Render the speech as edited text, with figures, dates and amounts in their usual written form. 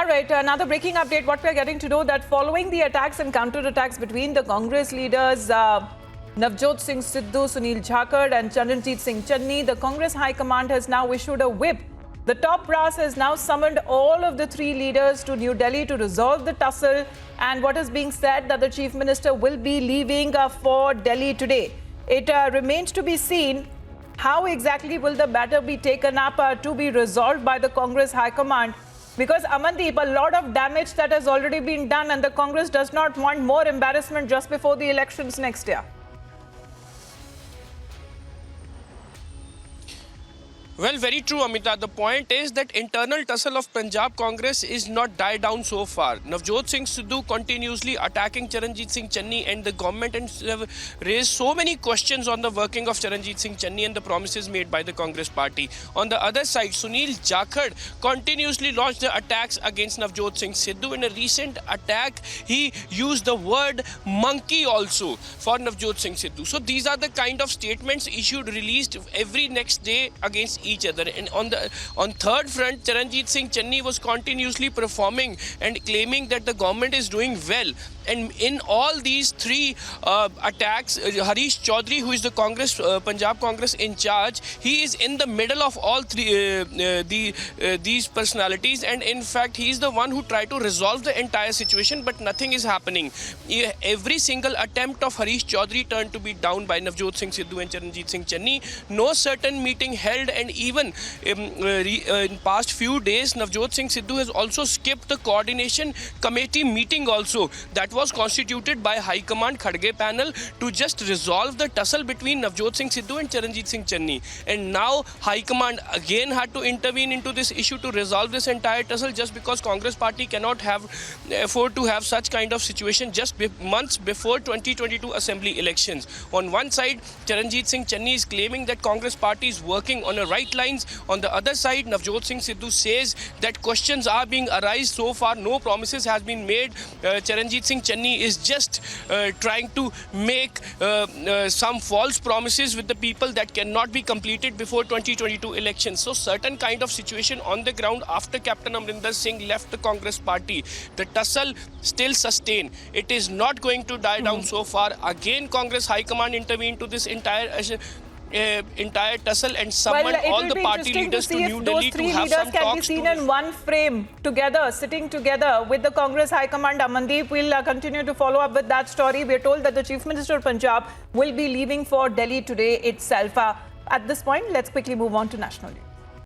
All right, another breaking update. What we are getting to know that following the attacks and counter-attacks between the Congress leaders Navjot Singh Sidhu, Sunil Jakhar and Charanjit Singh Channi, the Congress High Command has now issued a whip. The top brass has now summoned all of the three leaders to New Delhi to resolve the tussle, and what is being said that the Chief Minister will be leaving for Delhi today. It remains to be seen how exactly will the matter be taken up to be resolved by the Congress High Command. Because Amandeep, a lot of damage that has already been done, and the Congress does not want more embarrassment just before the elections next year. Well, very true, Amita. The point is that internal tussle of Punjab Congress is not died down so far. Navjot Singh Sidhu continuously attacking Charanjit Singh Channi and the government, and have raised so many questions on the working of Charanjit Singh Channi and the promises made by the Congress party. On the other side, Sunil Jakhar continuously launched the attacks against Navjot Singh Sidhu. In a recent attack, he used the word monkey also for Navjot Singh Sidhu. So these are the kind of statements issued, released every next day against each other. And on third front, Charanjit Singh Channi was continuously performing and claiming that the government is doing well. And in all these three attacks, Harish Chaudhary, who is the Congress, Punjab Congress in charge, he is in the middle of all three these personalities, and in fact he is the one who tried to resolve the entire situation, but nothing is happening. Every single attempt of Harish Chaudhary turned to be down by Navjot Singh Sidhu and Charanjit Singh Channi. No certain meeting held, and even in past few days, Navjot Singh Sidhu has also skipped the coordination committee meeting also that was constituted by High Command Khadge panel to just resolve the tussle between Navjot Singh Sidhu and Charanjit Singh Channi. And now High Command again had to intervene into this issue to resolve this entire tussle, just because Congress party cannot afford to have such kind of situation just months before 2022 assembly elections. On one side, Charanjit Singh Channi is claiming that Congress party is working on the right lines. On the other side, Navjot Singh Sidhu says that questions are being arised. So far, no promises has been made. Charanjit Singh Channi is just trying to make some false promises with the people that cannot be completed before 2022 elections. So certain kind of situation on the ground after Captain Amrinder Singh left the Congress party. The tussle still sustained. It is not going to die down so far. Again, Congress High Command intervened to this entire tussle and summoned all the party leaders to New Delhi to have some talks. Those three leaders can be seen in one frame together, sitting together with the Congress High Command. Amandeep will continue to follow up with that story. We are told that the Chief Minister of Punjab will be leaving for Delhi today itself. At this point, let's quickly move on to national news.